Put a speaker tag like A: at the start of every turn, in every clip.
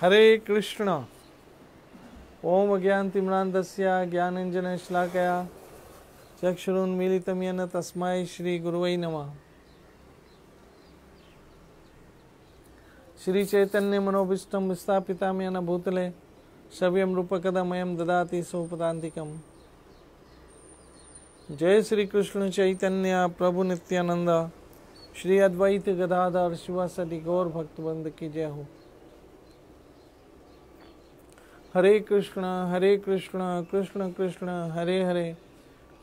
A: हरे कृष्ण। ओम अज्ञानतिम्रान्धस्य ज्ञानाञ्जनशलाकया चक्षुरुन्मीलितं येन तस्मै श्री गुरुवे नमः। श्री चैतन्य मनोभीष्टं स्थापितं येन भूतले सव्यं रूपकदमयं ददाति सोपदान्तिकम्। जय श्री कृष्ण चैतन्य प्रभु नित्यानंद श्री अद्वैत गदाधर शिवासदि गौर भक्तवृंद की जय हो। हरे कृष्ण कृष्ण कृष्ण हरे हरे,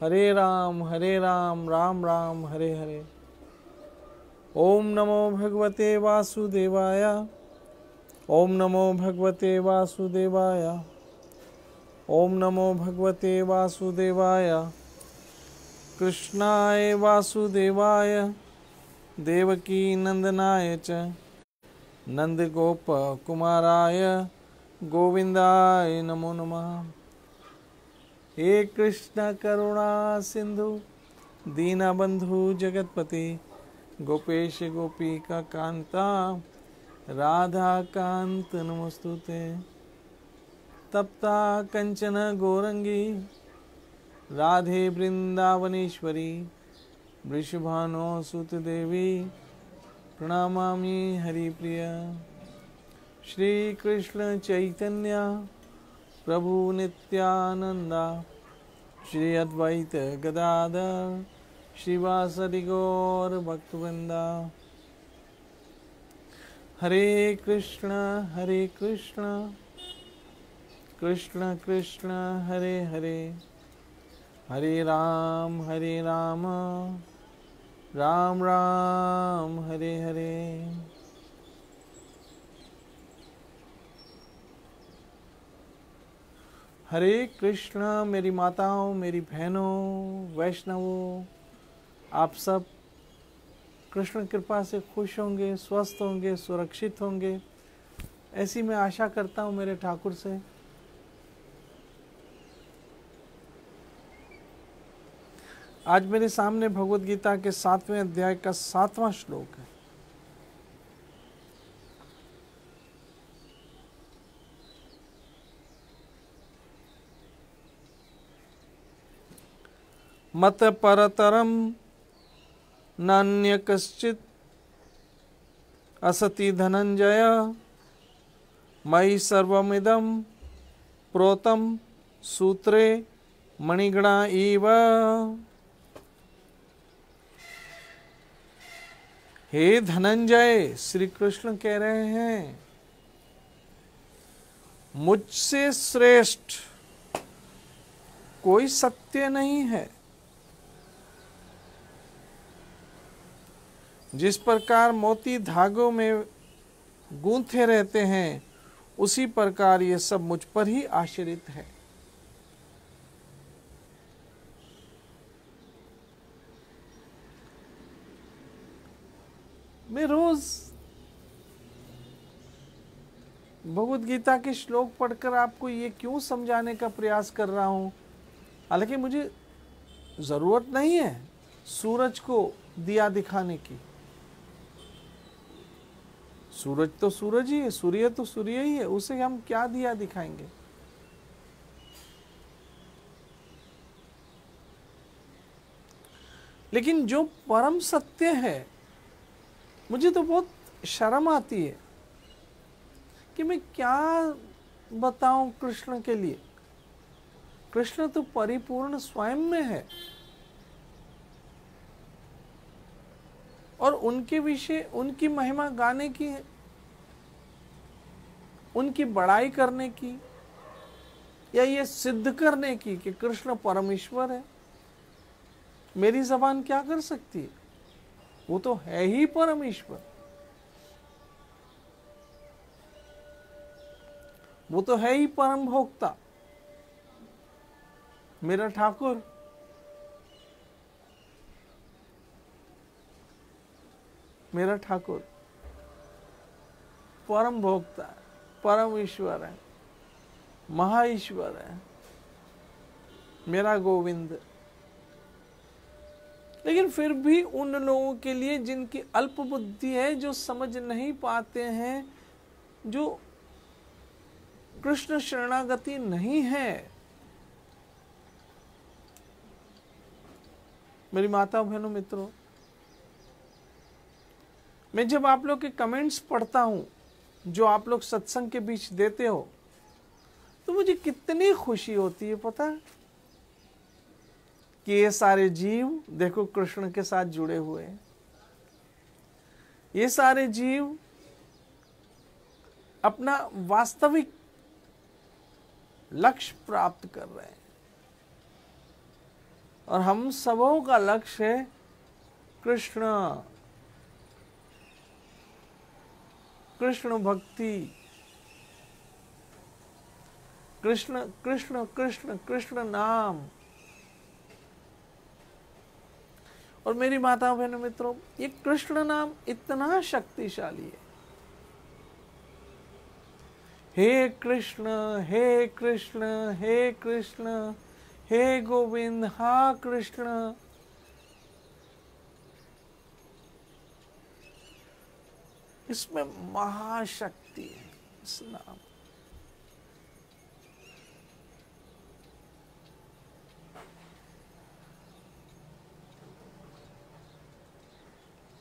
A: हरे राम राम राम हरे हरे। ओम नमो भगवते वासुदेवाय, ओम नमो भगवते वासुदेवाय, ओम नमो भगवते वासुदेवाय। कृष्णाय वासुदेवाय देवकी नंदनाय च नंदगोप कुमाराय गोविंदाय नमो नमः। हे कृष्ण करुणा सिंधु दीनबंधु जगतपति गोपेश गोपिका कांता राधा कांत नमोस्तुते। तप्ता कंचन गौरंगी राधे वृंदावनेश्वरी वृषभानो सुत देवी प्रणमामि हरिप्रिय। श्री कृष्ण चैतन्य प्रभु नित्यानंदा श्री अद्वैत गदाधर श्रीवासदि गौर भक्तवृंदा। हरे कृष्ण कृष्ण कृष्ण हरे हरे, हरे राम राम राम हरे हरे। हरे कृष्ण। मेरी माताओं, मेरी बहनों, वैष्णवों, आप सब कृष्ण कृपा से खुश होंगे, स्वस्थ होंगे, सुरक्षित होंगे, ऐसी मैं आशा करता हूँ मेरे ठाकुर से। आज मेरे सामने भगवत गीता के 7वें अध्याय का 7वां श्लोक है। मत परतरम नान्य कश्चित असति धनंजय मयि सर्वमिदं प्रोतम सूत्रे मणिगणा इव। हे धनंजय, श्री कृष्ण कह रहे हैं, मुझसे श्रेष्ठ कोई सत्य नहीं है। जिस प्रकार मोती धागों में गूंथे रहते हैं, उसी प्रकार ये सब मुझ पर ही आश्रित है। मैं रोज भगवद गीता के श्लोक पढ़कर आपको ये क्यों समझाने का प्रयास कर रहा हूं, हालांकि मुझे जरूरत नहीं है सूरज को दिया दिखाने की। सूरज तो सूरज ही है, सूर्य तो सूर्य ही है, उसे हम क्या दिया दिखाएंगे। लेकिन जो परम सत्य है, मुझे तो बहुत शर्म आती है कि मैं क्या बताऊं कृष्ण के लिए। कृष्ण तो परिपूर्ण स्वयं में है और उनके विषय, उनकी महिमा गाने की, उनकी बड़ाई करने की, या ये सिद्ध करने की कि कृष्ण परमेश्वर है, मेरी जबान क्या कर सकती है। वो तो है ही परमेश्वर, वो तो है ही परम भोक्ता, मेरा ठाकुर। मेरा ठाकुर परम भोक्ता है, परम ईश्वर है, महा ईश्वर है, मेरा गोविंद। लेकिन फिर भी उन लोगों के लिए जिनकी अल्प बुद्धि है, जो समझ नहीं पाते हैं, जो कृष्ण शरणागति नहीं है। मेरी माताओं बहनों मित्रों, मैं जब आप लोग के कमेंट्स पढ़ता हूं जो आप लोग सत्संग के बीच देते हो, तो मुझे कितनी खुशी होती है पता है? कि ये सारे जीव देखो कृष्ण के साथ जुड़े हुए हैं। ये सारे जीव अपना वास्तविक लक्ष्य प्राप्त कर रहे हैं, और हम सबों का लक्ष्य है कृष्ण, कृष्ण भक्ति, कृष्ण कृष्ण कृष्ण कृष्ण नाम। और मेरी माताओं बहनों मित्रों, ये कृष्ण नाम इतना शक्तिशाली है। हे कृष्ण हे कृष्ण हे कृष्ण हे गोविंद हा कृष्ण। इसमें महाशक्ति है इस नाम।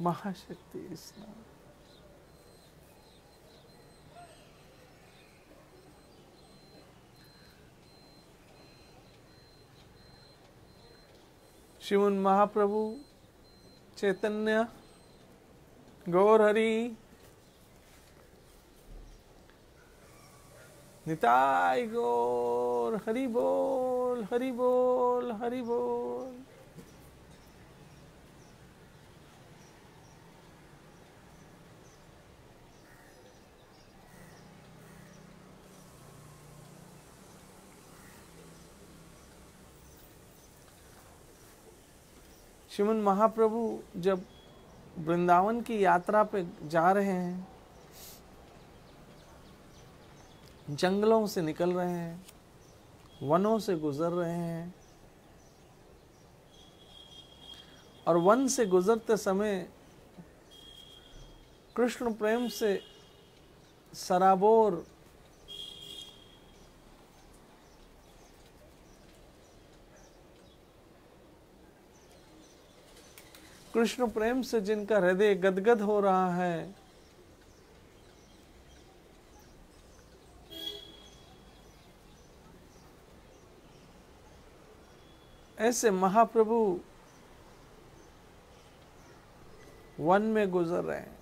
A: महाशक्ति इस नाम। श्रीमन महाप्रभु चैतन्य गौर हरि निताय गौर, हरि बोल हरि बोल हरि बोल। श्रीमन महाप्रभु जब वृंदावन की यात्रा पे जा रहे हैं, जंगलों से निकल रहे हैं, वनों से गुजर रहे हैं, और वन से गुजरते समय कृष्ण प्रेम से सराबोर कृष्ण प्रेम से जिनका हृदय गदगद हो रहा है, ऐसे महाप्रभु वन में गुजर रहे हैं।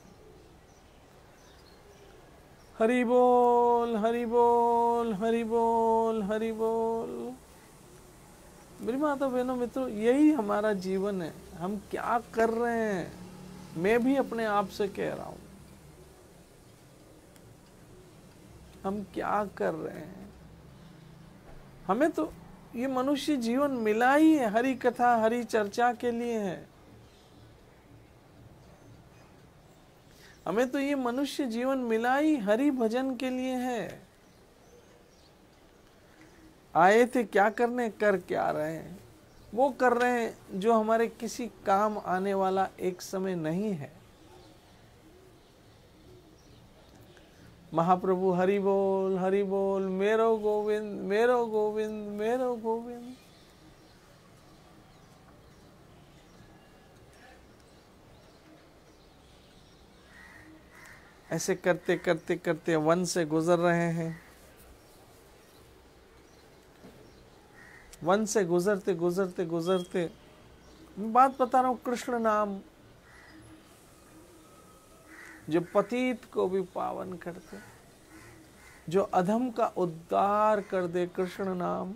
A: हरि बोल हरि बोल हरि बोल हरि बोल। मेरी माता बहनों मित्रों, यही हमारा जीवन है। हम क्या कर रहे हैं, मैं भी अपने आप से कह रहा हूं, हम क्या कर रहे हैं। हमें तो ये मनुष्य जीवन मिला ही है हरि कथा हरि चर्चा के लिए है। हमें तो ये मनुष्य जीवन मिला ही हरि भजन के लिए है। आए थे क्या करने, कर क्या रहे हैं? वो कर रहे हैं जो हमारे किसी काम आने वाला एक समय नहीं है। महाप्रभु हरि बोल मेरो गोविंद मेरो गोविंद मेरो गोविंद। ऐसे करते करते करते वन से गुजर रहे हैं। वन से गुजरते गुजरते गुजरते, मैं बात बता रहा हूं, कृष्ण नाम जो पतित को भी पावन करते, जो अधम का उद्धार कर दे, कृष्ण नाम।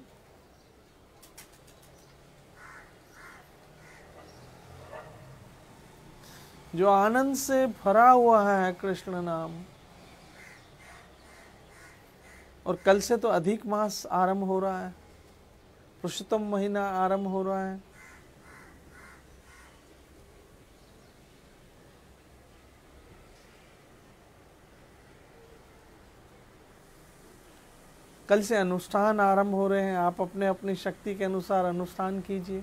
A: जो आनंद से भरा हुआ है, कृष्ण नाम। और कल से तो अधिक मास आरंभ हो रहा है, पुरुषोत्तम महीना आरंभ हो रहा है। कल से अनुष्ठान आरंभ हो रहे हैं। आप अपने अपनी शक्ति के अनुसार अनुष्ठान कीजिए।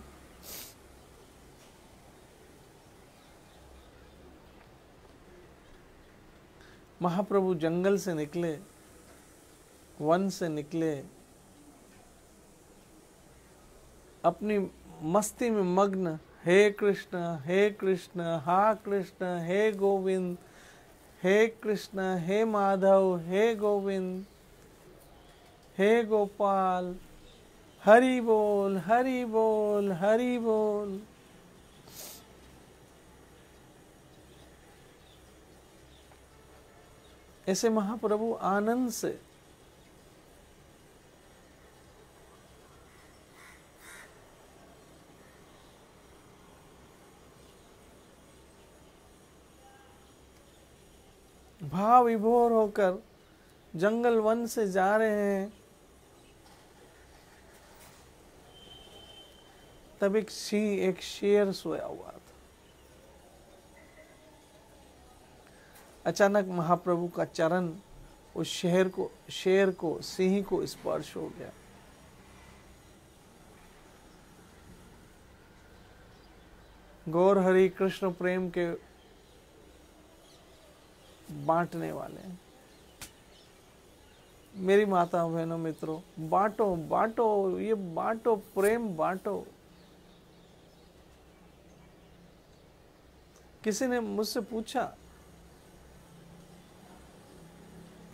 A: महाप्रभु जंगल से निकले वन से निकले, अपनी मस्ती में मग्न, हे कृष्ण हा कृष्ण, हे गोविंद, हे कृष्ण, हे माधव, हे गोविंद, हे गोपाल, हरि बोल हरि बोल हरि बोल। ऐसे महाप्रभु आनंद से भाव विभोर होकर जंगल वन से जा रहे हैं। तब एक शेर सोया हुआ था। अचानक महाप्रभु का चरण उस शेर को सिंह को स्पर्श हो गया। गौर हरि कृष्ण प्रेम के बांटने वाले हैं। मेरी माता बहनों मित्रों, बांटो बांटो, ये बांटो, प्रेम बांटो। किसी ने मुझसे पूछा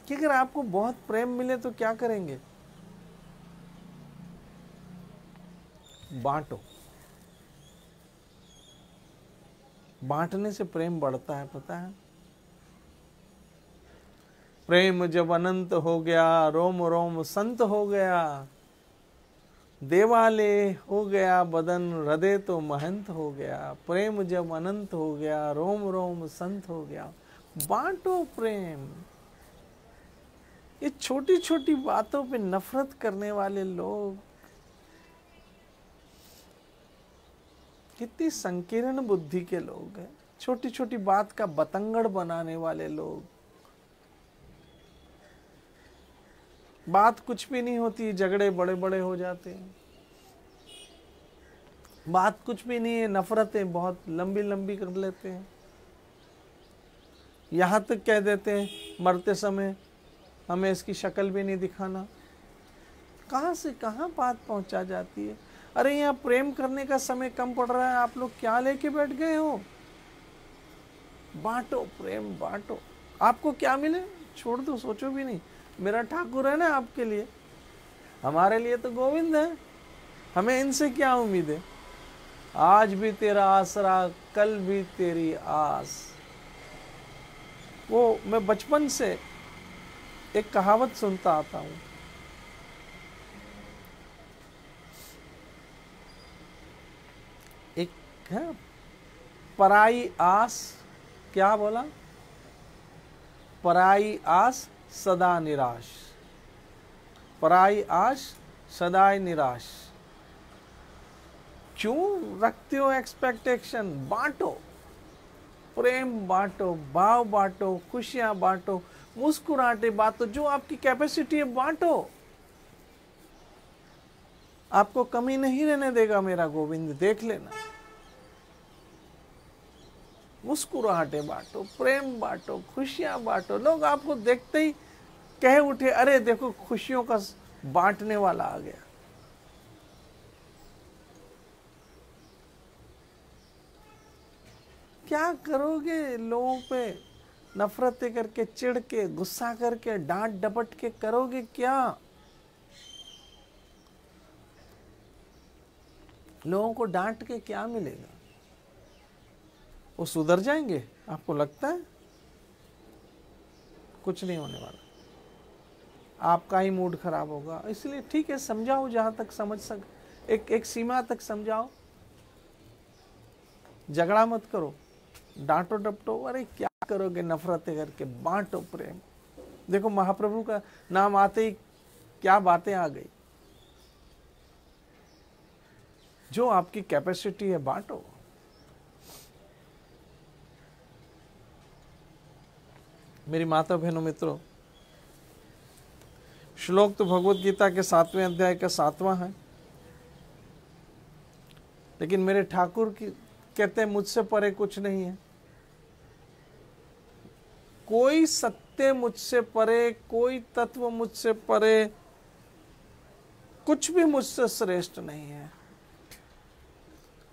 A: कि अगर आपको बहुत प्रेम मिले तो क्या करेंगे? बांटो। बांटने से प्रेम बढ़ता है, पता है? प्रेम जब अनंत हो गया, रोम रोम संत हो गया, देवालय हो गया बदन, हृदय तो महंत हो गया। प्रेम जब अनंत हो गया, रोम रोम संत हो गया। बांटो प्रेम। ये छोटी छोटी बातों पे नफरत करने वाले लोग, कितनी संकीर्ण बुद्धि के लोग हैं। छोटी छोटी बात का बतंगड़ बनाने वाले लोग। बात कुछ भी नहीं होती, झगड़े बड़े बड़े हो जाते हैं। बात कुछ भी नहीं है, नफरतें बहुत लंबी लंबी कर लेते हैं। यहां तक कह देते हैं मरते समय हमें इसकी शक्ल भी नहीं दिखाना। कहां से कहां बात पहुंचा जाती है। अरे यहाँ प्रेम करने का समय कम पड़ रहा है, आप लोग क्या लेके बैठ गए हो? बांटो प्रेम, बांटो। आपको क्या मिले छोड़ दो, सोचो भी नहीं। मेरा ठाकुर है ना आपके लिए, हमारे लिए तो गोविंद है। हमें इनसे क्या उम्मीद है? आज भी तेरा आसरा, कल भी तेरी आस। वो मैं बचपन से एक कहावत सुनता आता हूं। एक है, पराई आस, क्या बोला? पराई आस सदा निराश। पराई आस सदा निराश। क्यों रखते हो एक्सपेक्टेशन? बांटो प्रेम, बांटो भाव, बांटो खुशियां, बांटो मुस्कुराहटे, बांटो जो आपकी कैपेसिटी है, बांटो। आपको कमी नहीं रहने देगा मेरा गोविंद, देख लेना। मुस्कुराहटे बांटो, प्रेम बांटो, खुशियां बांटो। लोग आपको देखते ही कह उठे, अरे देखो खुशियों का बांटने वाला आ गया। क्या करोगे? लोगों पे नफरतें करके, चिढ़ के, गुस्सा करके, डांट डपट के करोगे क्या? लोगों को डांट के क्या मिलेगा? वो सुधर जाएंगे? आपको लगता है? कुछ नहीं होने वाला, आपका ही मूड खराब होगा। इसलिए ठीक है, समझाओ जहां तक समझ सक, एक सीमा तक समझाओ। झगड़ा मत करो, डांटो डपटो। अरे क्या करोगे नफरतें करके? बांटो प्रेम। देखो महाप्रभु का नाम आते ही क्या बातें आ गई। जो आपकी कैपेसिटी है बांटो। मेरी माता बहनों मित्रों, श्लोक तो भगवत गीता के 7वें अध्याय का 7वां है, लेकिन मेरे ठाकुर की कहते हैं मुझसे परे कुछ नहीं है। कोई सत्य मुझसे परे, कोई तत्व मुझसे परे, कुछ भी मुझसे श्रेष्ठ नहीं है।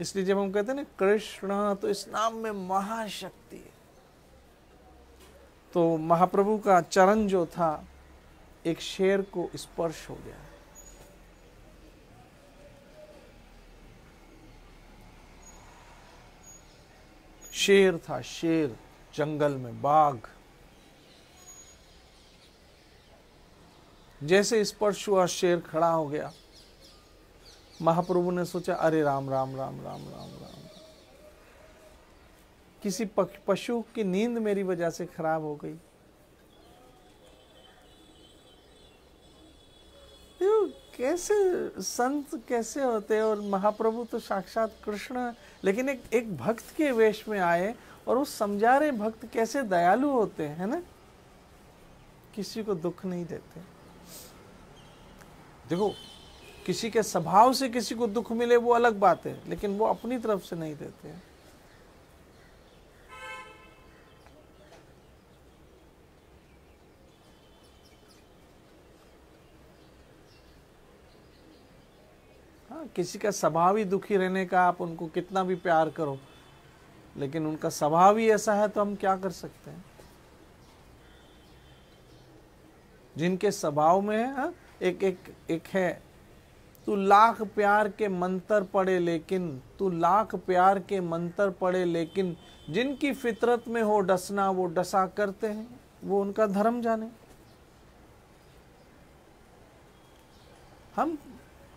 A: इसलिए जब हम कहते हैं ना कृष्ण, तो इस नाम में महाशक्ति है। तो महाप्रभु का चरण जो था एक शेर को स्पर्श हो गया। शेर था, शेर, जंगल में बाघ। जैसे स्पर्श हुआ शेर खड़ा हो गया। महाप्रभु ने सोचा अरे राम राम राम राम राम राम, किसी पशु की नींद मेरी वजह से खराब हो गई। कैसे संत कैसे होते हैं, और महाप्रभु तो साक्षात कृष्ण, लेकिन एक भक्त के वेश में आए और वो समझा रहे भक्त कैसे दयालु होते हैं, है ना, किसी को दुख नहीं देते। देखो, किसी के स्वभाव से किसी को दुख मिले वो अलग बात है, लेकिन वो अपनी तरफ से नहीं देते हैं। किसी का स्वभाव ही दुखी रहने का, आप उनको कितना भी प्यार करो, लेकिन उनका स्वभाव ही ऐसा है, तो हम क्या कर सकते हैं। जिनके स्वभाव में है, एक है, तू लाख प्यार के मंत्र पढ़े लेकिन, तू लाख प्यार के मंत्र पढ़े लेकिन जिनकी फितरत में हो डसना वो डसा करते हैं, वो उनका धर्म जाने। हम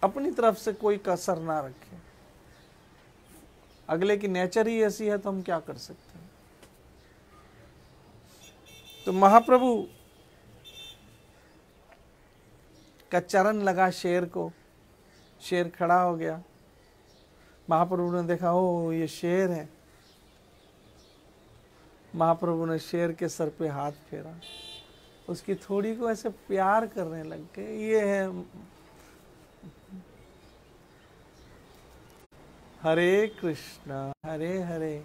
A: अपनी तरफ से कोई कसर ना रखें। अगले की नेचर ही ऐसी है, तो हम क्या कर सकते हैं। तो महाप्रभु का चरण लगा शेर को, शेर खड़ा हो गया। महाप्रभु ने देखा ओ ये शेर है। महाप्रभु ने शेर के सर पे हाथ फेरा, उसकी थोड़ी को ऐसे प्यार करने लग गए। ये है हरे कृष्ण हरे हरे,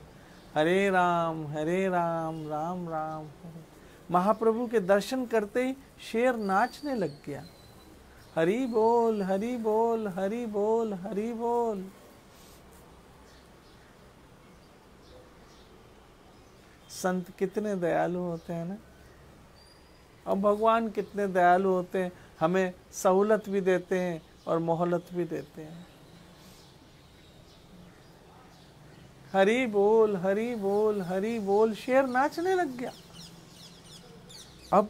A: हरे राम राम राम हरे। महाप्रभु के दर्शन करते ही शेर नाचने लग गया। हरि बोल हरि बोल हरि बोल हरि बोल। संत कितने दयालु होते हैं ना, और भगवान कितने दयालु होते हैं, हमें सहूलत भी देते हैं और मोहलत भी देते हैं। हरि बोल हरि बोल हरि बोल, शेर नाचने लग गया। अब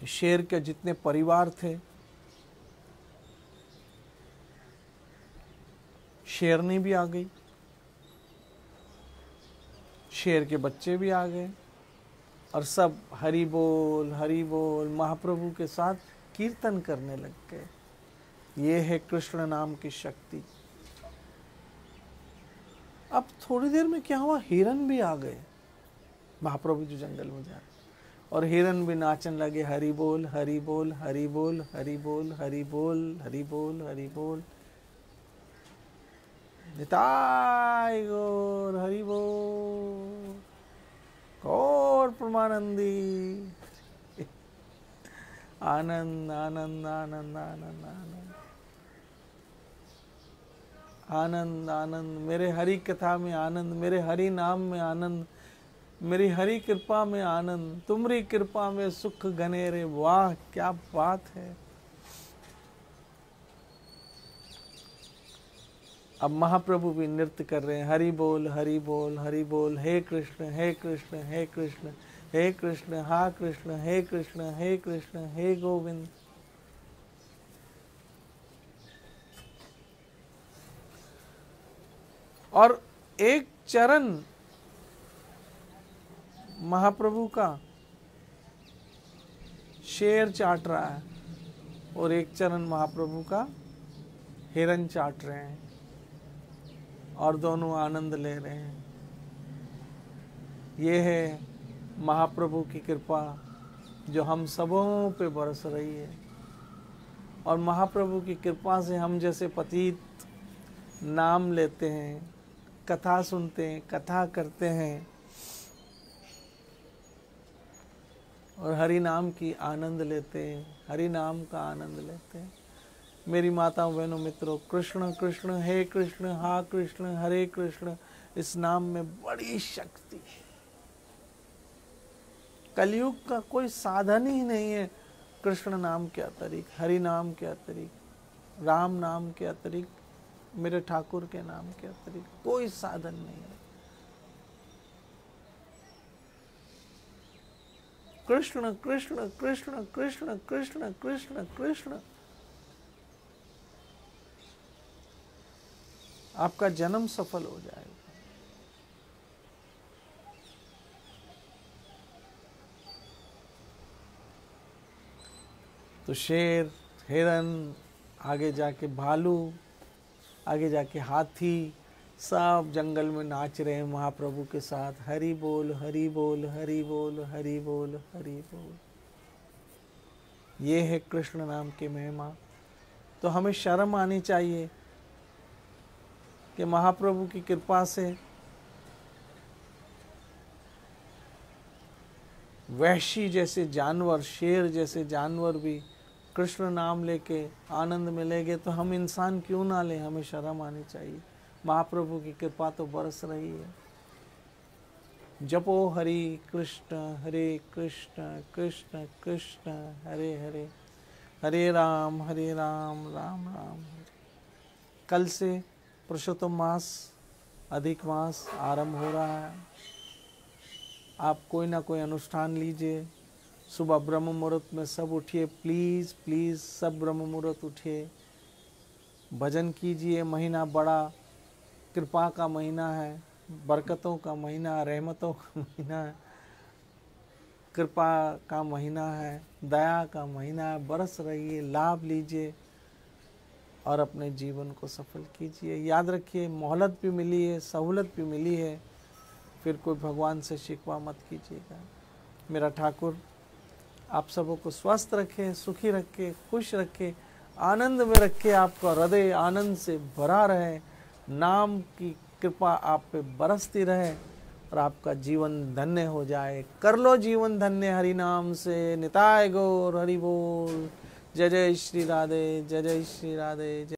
A: शेर के जितने परिवार थे, शेरनी भी आ गई, शेर के बच्चे भी आ गए, और सब हरि बोल महाप्रभु के साथ कीर्तन करने लग गए। ये है कृष्ण नाम की शक्ति। अब थोड़ी देर में क्या हुआ, हिरन भी आ गए। महाप्रभु जो जंगल में जा रहे, और हिरन भी नाचने लगे। हरि बोल हरि बोल हरि बोल हरि बोल हरि बोल हरि बोल हरि बोल, निताय गौर हरि बोल, गौर परमानंदी। आनंद आनंद आनंद आनंद आनंद आनंद आनंद, मेरे हरि कथा में आनंद, मेरे हरि नाम में आनंद, मेरी हरि कृपा में आनंद, तुम्हारी कृपा में सुख घने रे। वाह क्या बात है। अब महाप्रभु भी नृत्य कर रहे हैं। हरि बोल हरि बोल हरि बोल, हे कृष्ण हे कृष्ण हे कृष्ण हे कृष्ण हा कृष्ण हे कृष्ण हे कृष्ण हे गोविंद। और एक चरण महाप्रभु का शेर चाट रहा है, और एक चरण महाप्रभु का हिरन चाट रहे हैं, और दोनों आनंद ले रहे हैं। ये है महाप्रभु की कृपा जो हम सबों पे बरस रही है। और महाप्रभु की कृपा से हम जैसे पतित नाम लेते हैं, कथा सुनते हैं, कथा करते हैं, और हरि नाम की आनंद लेते हैं, हरि नाम का आनंद लेते हैं। मेरी माताओं बहनों मित्रों, कृष्ण कृष्ण हे कृष्ण हा कृष्ण हरे कृष्ण, इस नाम में बड़ी शक्ति है। कलयुग का कोई साधन ही नहीं है कृष्ण नाम के अतिरिक्त, हरि नाम के अतिरिक्त, राम नाम के अतिरिक्त, मेरे ठाकुर के नाम के अतिरिक्त कोई साधन नहीं है। कृष्ण कृष्ण कृष्ण कृष्ण कृष्ण कृष्ण कृष्ण, आपका जन्म सफल हो जाएगा। तो शेर, हिरन, आगे जाके भालू, आगे जाके हाथी, सब जंगल में नाच रहे हैं महाप्रभु के साथ, हरि बोल हरि बोल हरि बोल हरि बोल हरि बोल। ये है कृष्ण नाम की महिमा। तो हमें शर्म आनी चाहिए कि महाप्रभु की कृपा से वैशी जैसे जानवर, शेर जैसे जानवर भी कृष्ण नाम लेके आनंद मिलेंगे, तो हम इंसान क्यों ना लें? हमें शर्म आनी चाहिए। महाप्रभु की कृपा तो बरस रही है। जपो हरि कृष्ण कृष्ण कृष्ण हरे हरे, हरे राम राम राम हरे। कल से पुरुषोत्तम मास, अधिक मास आरंभ हो रहा है। आप कोई ना कोई अनुष्ठान लीजिए। सुबह ब्रह्म मुहूर्त में सब उठिए, प्लीज़ प्लीज़ सब ब्रह्म मुहूर्त उठिए, भजन कीजिए। महीना बड़ा कृपा का महीना है, बरकतों का महीना, रहमतों का महीना है, कृपा का महीना है, दया का महीना है। बरस रहिए, लाभ लीजिए और अपने जीवन को सफल कीजिए। याद रखिए, मोहलत भी मिली है, सहूलत भी मिली है, फिर कोई भगवान से शिकवा मत कीजिएगा। मेरा ठाकुर आप सबों को स्वस्थ रखे, सुखी रखे, खुश रखे, आनंद में रखे, आपका हृदय आनंद से भरा रहे, नाम की कृपा आप पे बरसती रहे और आपका जीवन धन्य हो जाए। कर लो जीवन धन्य हरि नाम से। निताय गौर हरि बोल। जय जय श्री राधे, जय जय श्री राधे।